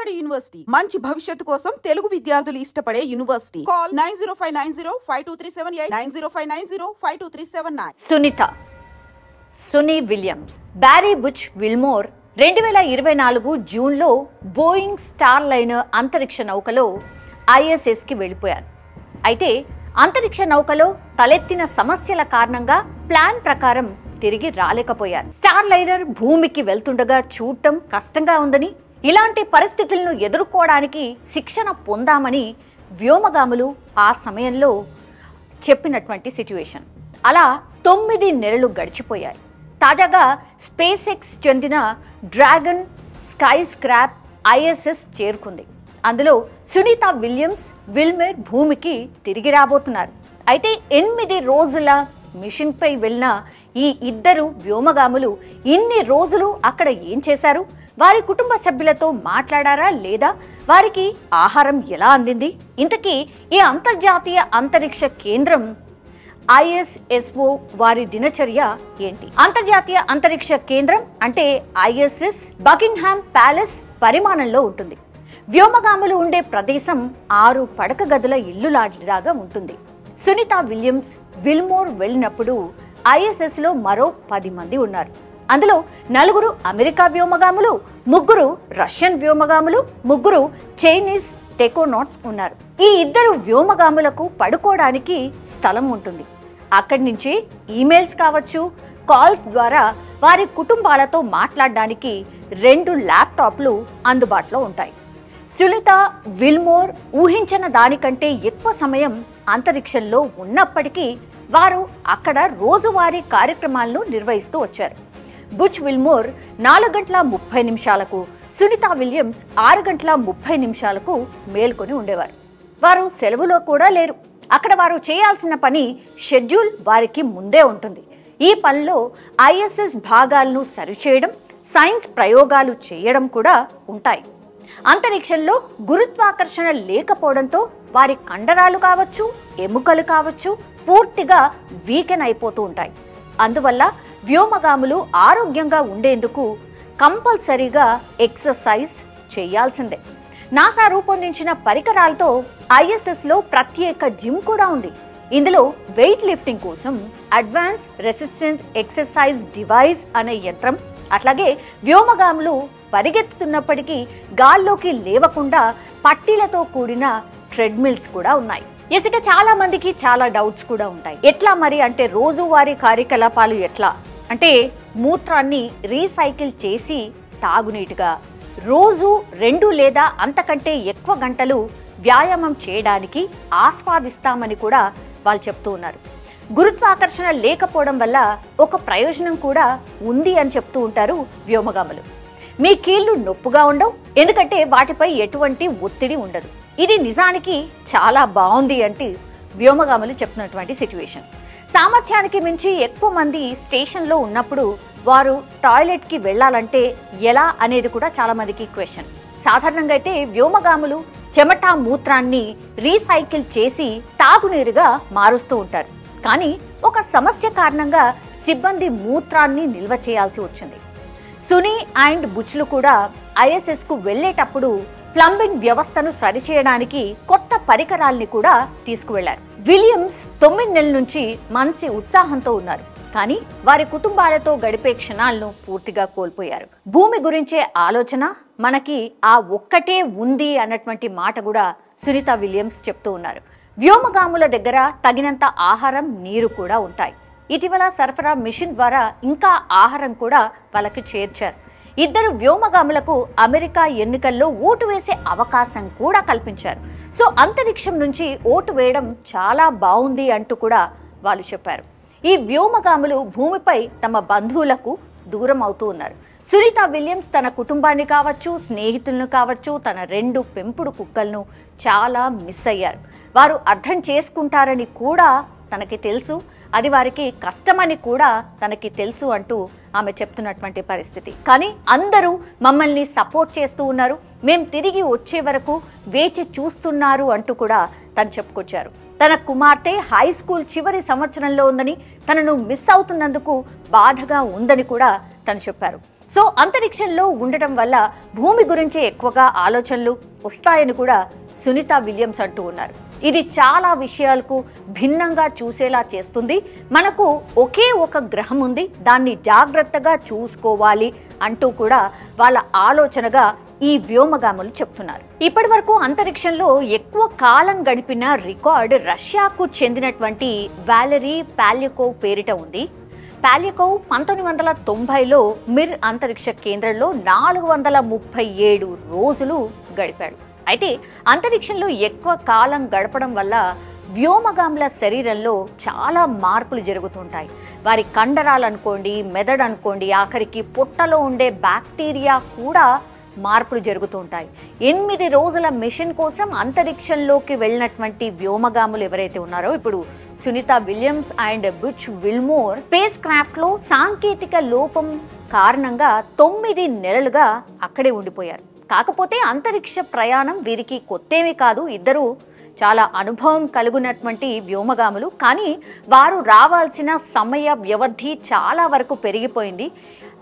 Vijayawada university మంచి భవిష్యత్తు కోసం తెలుగు విద్యార్థులు ఇష్టపడే university. Call 9059052378 9059052379. Suni Williams, Barry Butch Wilmore 2024 జూన్లో బోయింగ్ స్టార్ లైనర్ అంతరిక్ష నౌకలో ISSకి వెళ్ళిపోయారు. అయితే అంతరిక్ష నౌకలో తలెత్తిన సమస్యల కారణంగా ప్లాన్ ప్రకారం తిరిగి రాలేకపోయారు. స్టార్ లైనర్ భూమికి వెళ్తుండగా చూడటం కష్టంగా ఉందని, ఇలాంటి పరిస్థితులను ఎదుర్కోవడానికి శిక్షణ పొందామని వ్యోమగాములు ఆ సమయంలో చెప్పినటువంటి సిట్యుయేషన్. అలా 9 నెలలు గడిచిపోయాయి. తాజాగా స్పేస్ ఎక్స్ చెందిన డ్రాగన్ స్కై స్క్రాప్ ISS చేరుకుంది. అందులో సునీత విలియమ్స్, విల్మర్ భూమికి తిరిగి రాబోతున్నారు. అయితే 8 రోజుల మిషన్పై వెళ్ళిన ఈ ఇద్దరు వ్యోమగాములు ఇన్ని రోజులు అక్కడ ఏం చేశారు? వారి కుటుంబ సభ్యులతో మాట్లాడారా లేదా? వారికి ఆహారం ఎలా అందింది? ఇంతకీ ఈ అంతర్జాతీయ అంతరిక్ష కేంద్రం ISSO వారి దినచర్య ఏంటి? అంతర్జాతీయ అంతరిక్ష కేంద్రం అంటే ISS బకింగ్హామ్ ప్యాలెస్ పరిమాణంలో ఉంటుంది. వ్యోమగాములు ఉండే ప్రదేశం 6 పడక గదుల ఇల్లు లాగా ఉంటుంది. సునీత విలియమ్స్, విల్మోర్ వెళ్ళినప్పుడు ISSలో మరో 10 మంది ఉన్నారు. అందులో 4 అమెరికా వ్యోమగాములు, 3 రష్యన్ వ్యోమగాములు, 3 చైనీస్ టెకోనాట్స్ ఉన్నారు. ఈ ఇద్దరు వ్యోమగాములకు పడుకోవడానికి స్థలం ఉంటుంది. అక్కడి నుంచి ఈమెయిల్స్ కావచ్చు, కాల్స్ ద్వారా వారి కుటుంబాలతో మాట్లాడడానికి 2 ల్యాప్టాప్లు అందుబాటులో ఉంటాయి. సునీత విల్మోర్ ఊహించిన దానికంటే ఎక్కువ సమయం అంతరిక్షంలో ఉన్నప్పటికీ వారు అక్కడ రోజువారీ కార్యక్రమాలను నిర్వహిస్తూ వచ్చారు. బుచ్ విల్మోర్ 4 గంటల 30 నిమిషాలకు, సునీత విలియమ్స్ 6 గంటల 30 నిమిషాలకు మేల్కొని ఉండేవారు. వారు సెలవులో కూడా లేరు. అక్కడ వారు చేయాల్సిన పని షెడ్యూల్ వారికి ముందే ఉంటుంది. ఈ పనిలో ISS భాగాలను సరిచేయడం, సైన్స్ ప్రయోగాలు చేయడం కూడా ఉంటాయి. అంతరిక్షంలో గురుత్వాకర్షణ లేకపోవడంతో వారి కండరాలు కావచ్చు, ఎముకలు కావచ్చు పూర్తిగా వీకెన్ అయిపోతూ ఉంటాయి. అందువల్ల వ్యోమగాములు ఆరోగ్యంగా ఉండేందుకు కంపల్సరీగా ఎక్సర్సైజ్ చేయాల్సిందే. నాసా రూపొందించిన పరికరాలతో ISSలో ప్రత్యేక జిమ్ కూడా ఉంది. ఇందులో వెయిట్ లిఫ్టింగ్ కోసం అడ్వాన్స్ రెసిస్టెన్స్ ఎక్సర్సైజ్ డివైస్ అనే యంత్రం, అట్లాగే వ్యోమగాములు పరిగెత్తుతున్నప్పటికీ గాల్లోకి లేవకుండా పట్టీలతో కూడిన ట్రెడ్మిల్స్ కూడా ఉన్నాయి. ఇక చాలా మందికి చాలా డౌట్స్ కూడా ఉంటాయి. ఎట్లా మరి అంటే రోజువారీ కార్యకలాపాలు ఎట్లా అంటే మూత్రాన్ని రీసైకిల్ చేసి తాగునీటిగా రోజు 2 లేదా అంతకంటే ఎక్కువ గంటలు వ్యాయామం చేయడానికి ఆస్వాదిస్తామని కూడా వాళ్ళు చెప్తూ ఉన్నారు. గురుత్వాకర్షణ లేకపోవడం వల్ల ఒక ప్రయోజనం కూడా ఉంది అని చెప్తూ ఉంటారు వ్యోమగాములు. మీ కీళ్లు నొప్పుగా ఉండవు, ఎందుకంటే వాటిపై ఎటువంటి ఒత్తిడి ఉండదు. ఇది నిజానికి చాలా బాగుంది అంటే వ్యోమగాములు చెప్తున్నటువంటి సిట్యుయేషన్. సామర్థ్యానికి మించి ఎక్కువ మంది స్టేషన్లో ఉన్నప్పుడు వారు టాయిలెట్కి వెళ్ళాలంటే ఎలా అనేది కూడా చాలా మందికి క్వశ్చన్. సాధారణంగా అయితే వ్యోమగాములు చెమట మూత్రాన్ని రీసైకిల్ చేసి తాగునీరుగా మారుస్తూ ఉంటారు. కానీ ఒక సమస్య కారణంగా సిబ్బంది మూత్రాన్ని నిల్వ చేయాల్సి వచ్చింది. సునీ అండ్ బుచ్లు కూడా ISSకు వెళ్లేటప్పుడు ప్లంబింగ్ వ్యవస్థను సరిచేయడానికి కొత్త పరికరాల్ని కూడా తీసుకువెళ్లారు. విలియమ్స్ 9 నెలల నుంచి మంచి ఉత్సాహంతో ఉన్నారు. కానీ వారి కుటుంబాలతో గడిపే క్షణాలను పూర్తిగా కోల్పోయారు. భూమి గురించే ఆలోచన మనకి ఆ ఒక్కటే ఉంది అన్నటువంటి మాట కూడా సునీత విలియమ్స్ చెప్తూ ఉన్నారు. వ్యోమగాముల దగ్గర తగినంత ఆహారం, నీరు కూడా ఉంటాయి. ఇటీవల సరఫరా మిషన్ ద్వారా ఇంకా ఆహారం కూడా వాళ్ళకి చేర్చారు. ఇద్దరు వ్యోమగాములకు అమెరికా ఎన్నికల్లో ఓటు వేసే అవకాశం కూడా కల్పించారు. సో అంతరిక్షం నుంచి ఓటు వేయడం చాలా బాగుంది అంటూ కూడా వాళ్ళు చెప్పారు. ఈ వ్యోమగాములు భూమిపై తమ బంధువులకు దూరం అవుతూ ఉన్నారు. సునీత విలియమ్స్ తన కుటుంబాన్ని కావచ్చు, స్నేహితులను కావచ్చు, తన 2 పెంపుడు కుక్కలను చాలా మిస్ అయ్యారు. వారు అర్థం చేసుకుంటారని కూడా తనకి తెలుసు, అది వారికి కష్టమని కూడా తనకి తెలుసు అంటూ ఆమె చెప్తున్నటువంటి పరిస్థితి. కానీ అందరూ మమ్మల్ని సపోర్ట్ చేస్తూ ఉన్నారు, మేం తిరిగి వచ్చే వరకు వేచి చూస్తున్నారు అంటూ కూడా తను చెప్పుకొచ్చారు. తన కుమార్తె హై స్కూల్ చివరి సంవత్సరంలో ఉందని, తనను మిస్ అవుతున్నందుకు బాధగా ఉందని కూడా తను చెప్పారు. సో అంతరిక్షంలో ఉండటం వల్ల భూమి గురించి ఎక్కువగా ఆలోచనలు వస్తాయని కూడా సునీత విలియమ్స్ అంటూ ఉన్నారు. ఇది చాలా విషయాలకు భిన్నంగా చూసేలా చేస్తుంది. మనకు ఒకే ఒక గ్రహం ఉంది, దాన్ని జాగ్రత్తగా చూసుకోవాలి అంటూ కూడా వాళ్ళ ఆలోచనగా ఈ వ్యోమగాములు చెప్తున్నారు. ఇప్పటి వరకు అంతరిక్షంలో ఎక్కువ కాలం గడిపిన రికార్డ్ రష్యాకు చెందినటువంటి వాలెరీ పాల్యకోవ్ పేరిట ఉంది. పాల్యకోవ్ 1990లో మిర్ అంతరిక్ష కేంద్రంలో 437 రోజులు గడిపాడు. అయితే అంతరిక్షంలో ఎక్కువ కాలం గడపడం వల్ల వ్యోమగాముల శరీరంలో చాలా మార్పులు జరుగుతుంటాయి. వారి కండరాలు అనుకోండి, మెదడు అనుకోండి, ఆఖరికి పొట్టలో ఉండే బ్యాక్టీరియా కూడా మార్పులు జరుగుతుంటాయి. 8 రోజుల మిషన్ కోసం అంతరిక్షంలోకి వెళ్ళినటువంటి వ్యోమగాములు ఎవరైతే ఉన్నారో, ఇప్పుడు Sunita Williams and Butch Wilmore spacecraft లో సాంకేతిక లోపం కారణంగా 9 నెలలుగా అక్కడే ఉండిపోయారు. కాకపోతే అంతరిక్ష ప్రయాణం వీరికి కొత్తేమీ కాదు. ఇద్దరు చాలా అనుభవం కలిగినటువంటి వ్యోమగాములు. కానీ వారు రావాల్సిన సమయ వ్యవధి చాలా వరకు పెరిగిపోయింది.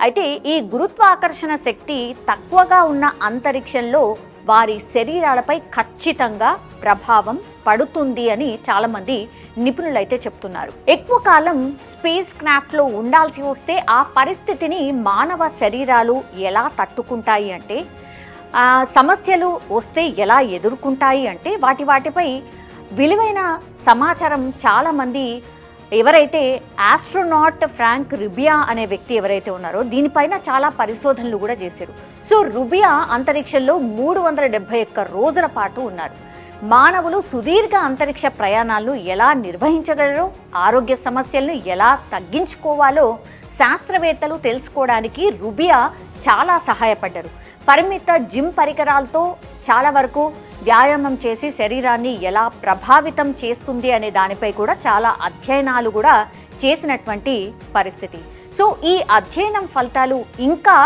అయితే ఈ గురుత్వాకర్షణ శక్తి తక్కువగా ఉన్న అంతరిక్షంలో వారి శరీరాలపై ఖచ్చితంగా ప్రభావం పడుతుంది అని చాలా మంది నిపుణులైతే చెప్తున్నారు. ఎక్కువ కాలం స్పేస్ క్రాఫ్ట్ లో ఉండాల్సి వస్తే ఆ పరిస్థితిని మానవ శరీరాలు ఎలా తట్టుకుంటాయి అంటే, సమస్యలు వస్తే ఎలా ఎదుర్కొంటాయి అంటే వాటిపై విలువైన సమాచారం చాలా మంది ఎవరైతే ఆస్ట్రోనాట్ ఫ్రాంక్ రుబియా అనే వ్యక్తి ఎవరైతే ఉన్నారో దీనిపైన చాలా పరిశోధనలు కూడా చేశారు. సో రుబియా అంతరిక్షంలో 371 రోజుల పాటు ఉన్నారు. మానవులు సుదీర్ఘ అంతరిక్ష ప్రయాణాలను ఎలా నిర్వహించగలరో, ఆరోగ్య సమస్యలను ఎలా తగ్గించుకోవాలో శాస్త్రవేత్తలు తెలుసుకోవడానికి రుబియా చాలా సహాయపడ్డారు. పరిమిత జిమ్ పరికరాలతో చాలా వరకు వ్యాయామం చేసి శరీరాన్ని ఎలా ప్రభావితం చేస్తుంది అనే దానిపై కూడా చాలా అధ్యయనాలు కూడా చేసినటువంటి పరిస్థితి. సో ఈ అధ్యయనం ఫలితాలు ఇంకా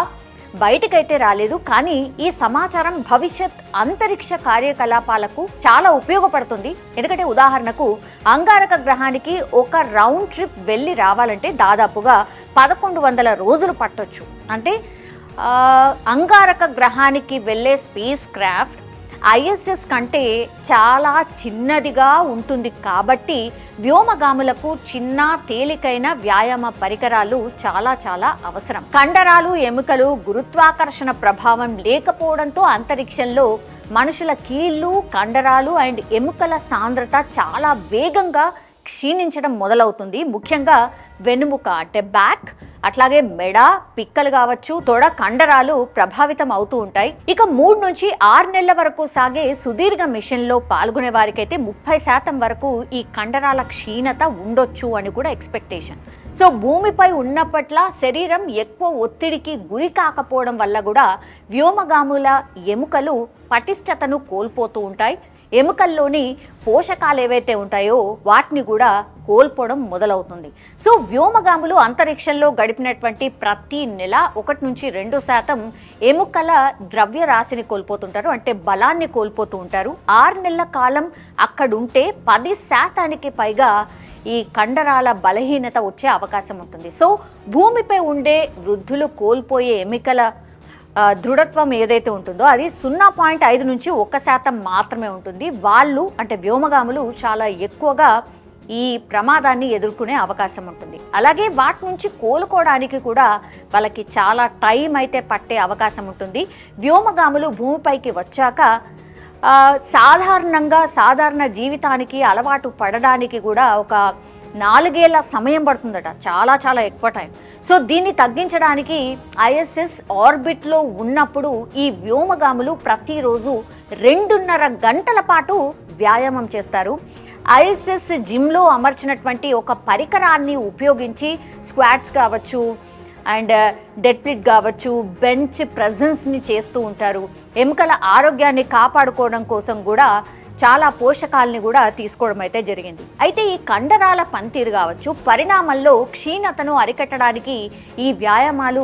బయటకైతే రాలేదు. కానీ ఈ సమాచారం భవిష్యత్ అంతరిక్ష కార్యకలాపాలకు చాలా ఉపయోగపడుతుంది. ఎందుకంటే ఉదాహరణకు అంగారక గ్రహానికి ఒక రౌండ్ ట్రిప్ వెళ్ళి రావాలంటే దాదాపుగా 1100 రోజులు పట్టొచ్చు. అంటే అంగారక గ్రహానికి వెళ్ళే స్పేస్ క్రాఫ్ట్ ఐఎస్ఎస్ కంటే చాలా చిన్నదిగా ఉంటుంది. కాబట్టి వ్యోమగాములకు చిన్న తేలికైన వ్యాయామ పరికరాలు చాలా చాలా అవసరం. కండరాలు, ఎముకలు గురుత్వాకర్షణ ప్రభావం లేకపోవడంతో అంతరిక్షంలో మనుషుల కీళ్ళు, కండరాలు అండ్ ఎముకల సాంద్రత చాలా వేగంగా క్షీణించడం మొదలవుతుంది. ముఖ్యంగా వెన్నుముక అంటే బ్యాక్, అట్లాగే మెడ, పిక్కలు కావచ్చు, తొడ కండరాలు ప్రభావితం అవుతూ ఉంటాయి. ఇక 3 నుంచి 6 నెలల వరకు సాగే సుదీర్ఘ మిషన్ లో పాల్గొనే వారికైతే 30% వరకు ఈ కండరాల క్షీణత ఉండొచ్చు అని కూడా ఎక్స్పెక్టేషన్. సో భూమిపై ఉన్నప్పట్ల శరీరం ఎక్కువ ఒత్తిడికి గురి కాకపోవడం వల్ల కూడా వ్యోమగాముల ఎముకలు పటిష్టతను కోల్పోతూ ఉంటాయి. ఎముకల్లోని పోషకాలు ఏవైతే ఉంటాయో వాటిని కూడా కోల్పోవడం మొదలవుతుంది. సో వ్యోమగాములు అంతరిక్షంలో గడిపినటువంటి ప్రతి నెల 1 నుంచి 2% ఎముకల ద్రవ్య రాశిని కోల్పోతుంటారు, అంటే బలాన్ని కోల్పోతూ ఉంటారు. 6 నెలల కాలం అక్కడుంటే 10% పైగా ఈ కండరాల బలహీనత వచ్చే అవకాశం ఉంటుంది. సో భూమిపై ఉండే వృద్ధులు కోల్పోయే ఎముకల దృఢత్వం ఏదైతే ఉంటుందో అది 0.5 నుంచి 1% మాత్రమే ఉంటుంది. వాళ్ళు అంటే వ్యోమగాములు చాలా ఎక్కువగా ఈ ప్రమాదాన్ని ఎదుర్కొనే అవకాశం ఉంటుంది. అలాగే వాటి నుంచి కోలుకోవడానికి కూడా వాళ్ళకి చాలా టైం అయితే పట్టే అవకాశం ఉంటుంది. వ్యోమగాములు భూమిపైకి వచ్చాక సాధారణ జీవితానికి అలవాటు పడడానికి కూడా ఒక 4 ఏళ్ల సమయం పడుతుందట, చాలా చాలా ఎక్కువ టైం. సో దీన్ని తగ్గించడానికి ఐఎస్ఎస్ ఆర్బిట్లో ఉన్నప్పుడు ఈ వ్యోమగాములు ప్రతిరోజు 2.5 గంటల పాటు వ్యాయామం చేస్తారు. ఐఎస్ఎస్ జిమ్లో అమర్చినటువంటి ఒక పరికరాన్ని ఉపయోగించి స్క్వాట్స్ కావచ్చు అండ్ డెడ్లిఫ్ట్ కావచ్చు, బెంచ్ ప్రెజెన్స్ని చేస్తూ ఉంటారు. ఎముకల ఆరోగ్యాన్ని కాపాడుకోవడం కోసం కూడా చాలా పోషకాలని కూడా తీసుకోవడం అయితే జరిగింది. అయితే ఈ కండరాల పనితీరు కావచ్చు, పరిణామంలో క్షీణతను అరికట్టడానికి ఈ వ్యాయామాలు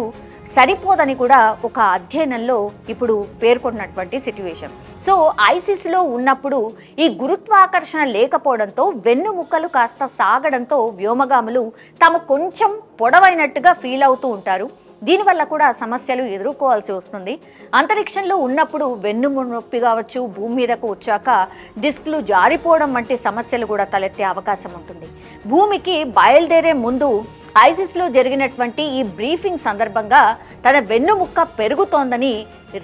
సరిపోదని కూడా ఒక అధ్యయనంలో ఇప్పుడు పేర్కొన్నటువంటి సిట్యుయేషన్. సో ఐసిస్లో ఉన్నప్పుడు ఈ గురుత్వాకర్షణ లేకపోవడంతో వెన్నుముక్కలు కాస్త సాగడంతో వ్యోమగాములు తాము కొంచెం పొడవైనట్టుగా ఫీల్ అవుతూ ఉంటారు. దీనివల్ల కూడా సమస్యలు ఎదుర్కోవాల్సి వస్తుంది. అంతరిక్షంలో ఉన్నప్పుడు వెన్నుము నొప్పి కావచ్చు, భూమి మీదకు వచ్చాక డిస్క్లు జారిపోవడం వంటి సమస్యలు కూడా తలెత్తే అవకాశం ఉంటుంది. భూమికి బయలుదేరే ముందు ఐసిస్లో జరిగినటువంటి ఈ బ్రీఫింగ్ సందర్భంగా తన వెన్నుముక్క పెరుగుతోందని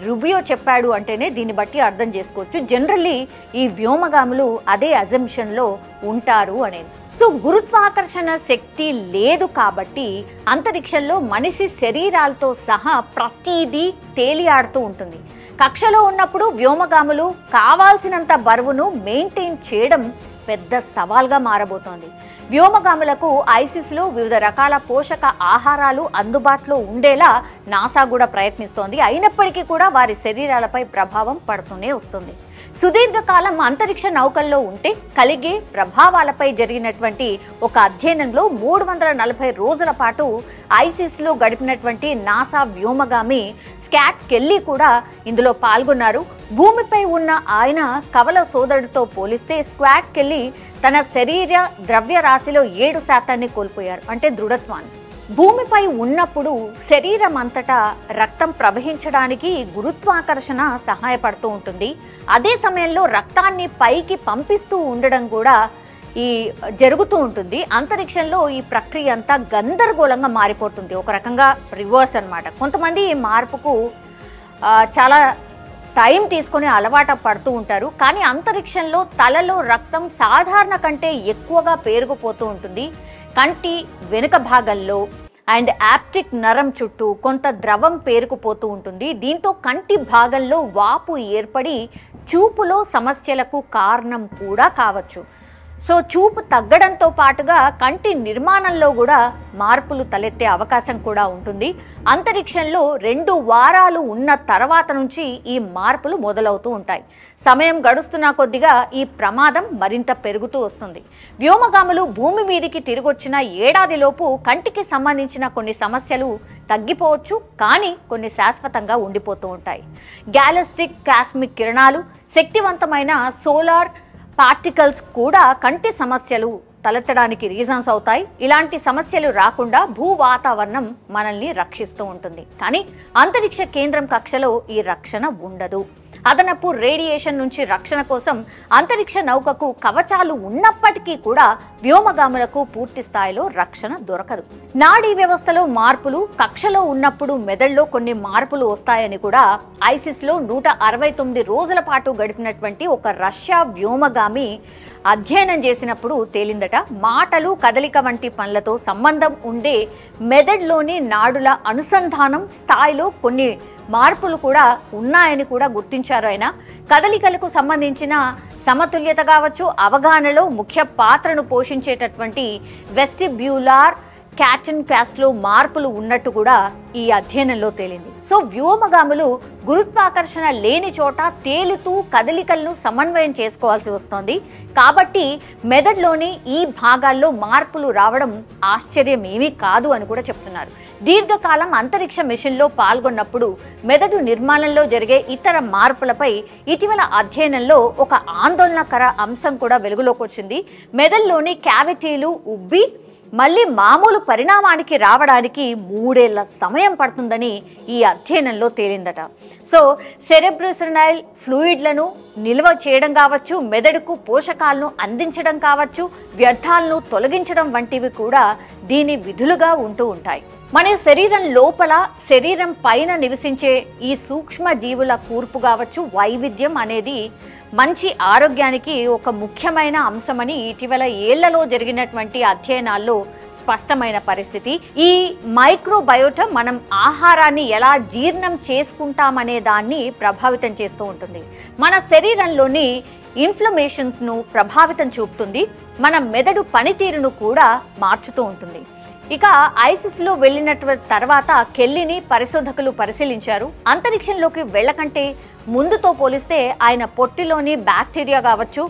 రుబియో చెప్పాడు అంటేనే దీన్ని బట్టి అర్థం చేసుకోవచ్చు. జనరల్లీ ఈ వ్యోమగాములు అదే అజంప్షన్లో ఉంటారు అనేది. సో గురుత్వాకర్షణ శక్తి లేదు కాబట్టి అంతరిక్షంలో మనిషి శరీరాలతో సహా ప్రతిదీ తేలియాడుతూ ఉంటుంది. కక్షలో ఉన్నప్పుడు వ్యోమగాములు కావాల్సినంత బరువును మెయింటైన్ చేయడం పెద్ద సవాల్గా మారబోతోంది. వ్యోమగాములకు ఐసిస్లో వివిధ రకాల పోషక ఆహారాలు అందుబాటులో ఉండేలా నాసా కూడా ప్రయత్నిస్తోంది. అయినప్పటికీ కూడా వారి శరీరాలపై ప్రభావం పడుతూనే వస్తుంది. సుదీర్ఘకాలం అంతరిక్ష నౌకల్లో ఉంటే కలిగే ప్రభావాలపై జరిగినటువంటి ఒక అధ్యయనంలో 340 రోజుల పాటు ఐసిస్లో గడిపినటువంటి నాసా వ్యోమగామి స్కాట్ కెల్లీ కూడా ఇందులో పాల్గొన్నారు. భూమిపై ఉన్న ఆయన కవల సోదరుడితో పోలిస్తే స్కాట్ కెల్లీ తన శరీర ద్రవ్యరాశిలో 7% కోల్పోయారు, అంటే దృఢత్వాన్ని. భూమిపై ఉన్నప్పుడు శరీరం అంతటా రక్తం ప్రవహించడానికి గురుత్వాకర్షణ సహాయపడుతూ ఉంటుంది. అదే సమయంలో రక్తాన్ని పైకి పంపిస్తూ ఉండడం కూడా జరుగుతూ ఉంటుంది. అంతరిక్షంలో ఈ ప్రక్రియ అంతా గందరగోళంగా మారిపోతుంది. ఒక రకంగా రివర్స్ అన్నమాట. కొంతమంది ఈ మార్పుకు చాలా టైం తీసుకొని అలవాటు పడుతూ ఉంటారు. కానీ అంతరిక్షంలో తలలో రక్తం సాధారణ కంటే ఎక్కువగా పేరుకుపోతూ ఉంటుంది. కంటి వెనుక భాగంలో అండ్ ఆప్టిక్ నరం చుట్టూ కొంత ద్రవం పేరుకుపోతూ ఉంటుంది. దీంతో కంటి భాగంలో వాపు ఏర్పడి చూపులో సమస్యలకు కారణం కూడా కావచ్చు. సో చూపు తగ్గడంతో పాటుగా కంటి నిర్మాణంలో కూడా మార్పులు తలెత్తే అవకాశం కూడా ఉంటుంది. అంతరిక్షంలో 2 వారాలు ఉన్న తర్వాత నుంచి ఈ మార్పులు మొదలవుతూ ఉంటాయి. సమయం గడుస్తున్న కొద్దిగా ఈ ప్రమాదం మరింత పెరుగుతూ వస్తుంది. వ్యోమగాములు భూమి మీదికి తిరిగొచ్చిన ఏడాదిలోపు కంటికి సంబంధించిన కొన్ని సమస్యలు తగ్గిపోవచ్చు, కానీ కొన్ని శాశ్వతంగా ఉండిపోతూ ఉంటాయి. గ్యాలస్టిక్ కాస్మిక్ కిరణాలు, శక్తివంతమైన సోలార్ పార్టికల్స్ కూడా కంటి సమస్యలు తలెత్తడానికి రీజన్స్ అవుతాయి. ఇలాంటి సమస్యలు రాకుండా భూ వాతావరణం మనల్ని రక్షిస్తూ ఉంటుంది. కానీ అంతరిక్ష కేంద్రం కక్షలో ఈ రక్షణ ఉండదు. అదనపు రేడియేషన్ నుంచి రక్షణ కోసం అంతరిక్ష నౌకకు కవచాలు ఉన్నప్పటికీ కూడా వ్యోమగాములకు పూర్తి స్థాయిలో రక్షణ దొరకదు. నాడీ వ్యవస్థలో మార్పులు, కక్షలో ఉన్నప్పుడు మెదడులో కొన్ని మార్పులు వస్తాయని కూడా ఐసిస్లో 169 రోజుల పాటు గడిపినటువంటి ఒక రష్యా వ్యోమగామి అధ్యయనం చేసినప్పుడు తేలిందట. మాటలు, కదలిక వంటి పనులతో సంబంధం ఉండే మెదడులోని నాడుల అనుసంధానం స్థాయిలో కొన్ని మార్పులు కూడా ఉన్నాయని కూడా గుర్తించారు ఆయన. కదలికలకు సంబంధించిన సమతుల్యత కావచ్చు, అవగాహనలో ముఖ్య పాత్రను పోషించేటటువంటి వెస్టిబ్యులార్ క్యాటన్ క్యాస్ట్లో మార్పులు ఉన్నట్టు కూడా ఈ అధ్యయనంలో తేలింది. సో వ్యోమగాములు గురుత్వాకర్షణ లేని చోట తేలుతూ కదలికలను సమన్వయం చేసుకోవాల్సి వస్తోంది. కాబట్టి మెదడులోని ఈ భాగాల్లో మార్పులు రావడం ఆశ్చర్యం ఏమీ కాదు అని కూడా చెప్తున్నారు. దీర్ఘకాలం అంతరిక్ష మిషన్లో పాల్గొన్నప్పుడు మెదడు నిర్మాణంలో జరిగే ఇతర మార్పులపై ఇటీవల అధ్యయనంలో ఒక ఆందోళనకర అంశం కూడా వెలుగులోకి వచ్చింది. మెదడులోని క్యావిటీలు ఉబ్బి మళ్ళీ మామూలు పరిణామానికి రావడానికి 3 ఏళ్ల సమయం పడుతుందని ఈ అధ్యయనంలో తేలిందట. సో సెరెబ్రోస్పైనల్ ఫ్లూయిడ్లను నిల్వ చేయడం కావచ్చు, మెదడుకు పోషకాలను అందించడం కావచ్చు, వ్యర్థాలను తొలగించడం వంటివి కూడా దీని విధులుగా ఉంటూ ఉంటాయి. మన శరీరం లోపల, శరీరం పైన నివసించే ఈ సూక్ష్మ జీవుల కూర్పు కావచ్చు, వైవిధ్యం అనేది మంచి ఆరోగ్యానికి ఒక ముఖ్యమైన అంశమని ఇటీవల ఏళ్లలో జరిగినటువంటి అధ్యయనాల్లో స్పష్టమైన పరిస్థితి. ఈ మైక్రోబయోటం మనం ఆహారాన్ని ఎలా జీర్ణం చేసుకుంటామనే దాన్ని ప్రభావితం చేస్తూ ఉంటుంది. మన శరీరంలోని ఇన్ఫ్లమేషన్స్ను ప్రభావితం చూపుతుంది. మన మెదడు పనితీరును కూడా మార్చుతూ ఉంటుంది. ఇక ఐసిస్లో వెళ్ళినటువంటి తర్వాత కెల్లీని పరిశోధకులు పరిశీలించారు. అంతరిక్షంలోకి వెళ్ళకంటే ముందుతో పోలిస్తే ఆయన పొట్టిలోని బ్యాక్టీరియా కావచ్చు,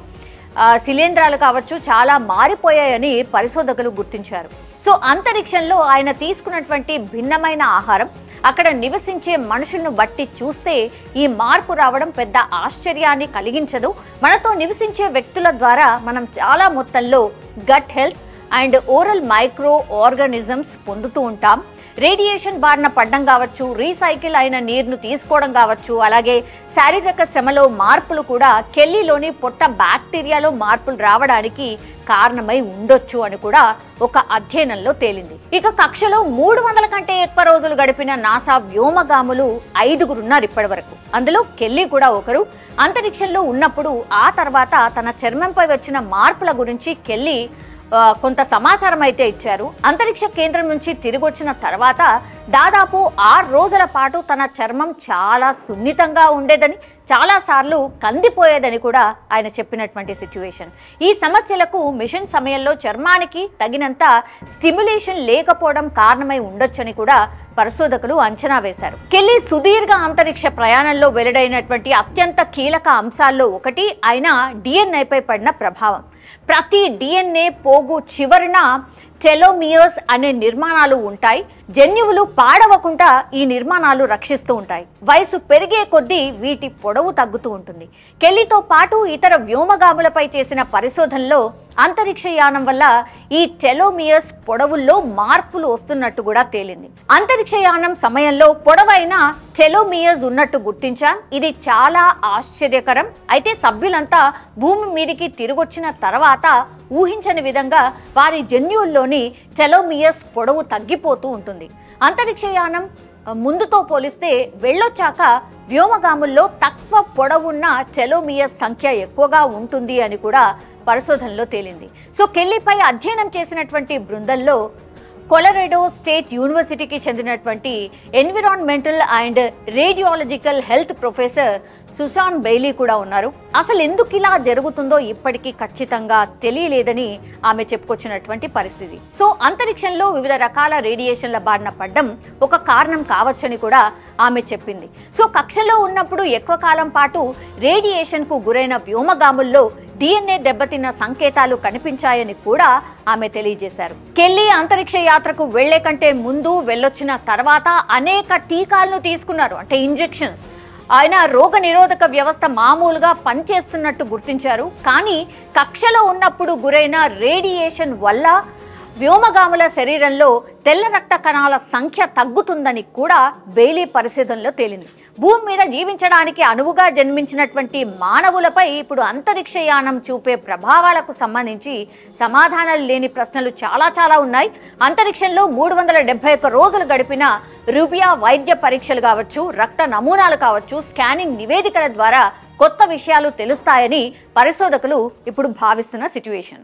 శిలీంధ్రాలు కావచ్చు చాలా మారిపోయాయని పరిశోధకులు గుర్తించారు. సో అంతరిక్షంలో ఆయన తీసుకున్నటువంటి భిన్నమైన ఆహారం, అక్కడ నివసించే మనుషులను బట్టి చూస్తే ఈ మార్పు రావడం పెద్ద ఆశ్చర్యాన్ని కలిగించదు. మనతో నివసించే వ్యక్తుల ద్వారా మనం చాలా మొత్తంలో gut health and oral microorganisms పొందుతూ ఉంటాం. రేడియేషన్ బారిన పడడం కావచ్చు, రీసైకిల్ అయిన నీరును తీసుకోవడం కావచ్చు, అలాగే శారీరక శ్రమలో మార్పులు కూడా కెల్లీలోని పొట్ట బ్యాక్టీరియాలో మార్పులు రావడానికి కారణమై ఉండొచ్చు అని కూడా ఒక అధ్యయనంలో తేలింది. ఇక కక్షలో 300 కంటే ఎక్కువ రోజులు గడిపిన నాసా వ్యోమగాములు 5 ఉన్నారు ఇప్పటి వరకు. అందులో కెల్లీ కూడా ఒకరు. అంతరిక్షంలో ఉన్నప్పుడు ఆ తర్వాత తన చర్మంపై వచ్చిన మార్పుల గురించి కెల్లీ కొంత సమాచారం అయితే ఇచ్చారు. అంతరిక్ష కేంద్రం నుంచి తిరిగి వచ్చిన తర్వాత దాదాపు 6 రోజుల పాటు తన చర్మం చాలా సున్నితంగా ఉండేదని, చాలా సార్లు కందిపోయేదని కూడా ఆయన చెప్పినటువంటి సిచ్యువేషన్. ఈ సమస్యలకు మిషన్ సమయంలో చర్మానికి తగినంత స్టిమ్యులేషన్ లేకపోవడం కారణమై ఉండొచ్చని కూడా పరిశోధకులు అంచనా వేశారు. కెల్లీ సుదీర్ఘ అంతరిక్ష ప్రయాణంలో వెల్లడైనటువంటి అత్యంత కీలక అంశాల్లో ఒకటి ఆయన డిఎన్ఏపై పడిన ప్రభావం. ప్రతి డిఎన్ఏ పోగు చివరన టెలోమియర్స్ అనే నిర్మాణాలు ఉంటాయి. జన్యువులు పాడవకుండా ఈ నిర్మాణాలు రక్షిస్తూ ఉంటాయి. వయసు పెరిగే కొద్దీ వీటి పొడవు తగ్గుతూ ఉంటుంది. కెల్లీతో పాటు ఇతర వ్యోమగాములపై చేసిన పరిశోధనలో అంతరిక్ష యానం వల్ల ఈ టెలోమియర్స్ పొడవుల్లో మార్పులు వస్తున్నట్టు కూడా తేలింది. అంతరిక్ష యానం సమయంలో పొడవైన టెలోమియర్స్ ఉన్నట్టు గుర్తించాం. ఇది చాలా ఆశ్చర్యకరం. అయితే సభ్యులంతా భూమి మీదికి తిరిగొచ్చిన తర్వాత ఊహించని విధంగా వారి జన్యువుల్లోని టెలోమియర్స్ పొడవు తగ్గిపోతూ ఉంటుంది. అంతరిక్ష యానం ముందుతో పోలిస్తే వెళ్ళొచ్చాక వ్యోమగాముల్లో తక్కువ పొడవున్న టెలోమియర్స్ సంఖ్య ఎక్కువగా ఉంటుంది అని కూడా పరిశోధనలో తేలింది. సో కెల్లీపై అధ్యయనం చేసినటువంటి బృందంలో కొలరాడో స్టేట్ యూనివర్సిటీకి చెందినటువంటి environmental and radiological health professor Susan Bailey కూడా ఉన్నారు. అసలు ఎందుకు ఇలా జరుగుతుందో ఇప్పటికీ ఖచ్చితంగా తెలియలేదని ఆమె చెప్పుకొచ్చినటువంటి పరిస్థితి. సో అంతరిక్షంలో వివిధ రకాల రేడియేషన్ల బారిన పడ్డం ఒక కారణం కావచ్చని కూడా ఆమె చెప్పింది. సో కక్షలో ఉన్నప్పుడు ఎక్కువ కాలం పాటు రేడియేషన్ కు గురైన వ్యోమగాముల్లో డిఎన్ఏ దెబ్బతిన్న సంకేతాలు కనిపించాయని కూడా ఆమె తెలియజేశారు. కెల్లీ అంతరిక్ష యాత్రకు వెళ్లే కంటే ముందు, వెళ్ళొచ్చిన తర్వాత అనేక టీకాలను తీసుకున్నారు, అంటే ఇంజెక్షన్స్. ఆయన రోగ నిరోధక వ్యవస్థ మామూలుగా పనిచేస్తున్నట్టు గుర్తించారు. కానీ కక్షలో ఉన్నప్పుడు గురైన రేడియేషన్ వల్ల వ్యోమగాముల శరీరంలో తెల్ల రక్త కణాల సంఖ్య తగ్గుతుందని కూడా బెయిలీ పరిశోధనలో తేలింది. భూమి మీద జీవించడానికి అనువుగా జన్మించినటువంటి మానవులపై ఇప్పుడు అంతరిక్ష యానం చూపే ప్రభావాలకు సంబంధించి సమాధానాలు లేని ప్రశ్నలు చాలా ఉన్నాయి. అంతరిక్షంలో 371 రోజులు గడిపిన రూబియా వైద్య పరీక్షలు కావచ్చు, రక్త నమూనాలు కావచ్చు, స్కానింగ్ నివేదికల ద్వారా కొత్త విషయాలు తెలుస్తాయని పరిశోధకులు ఇప్పుడు భావిస్తున్న సిట్యుయేషన్.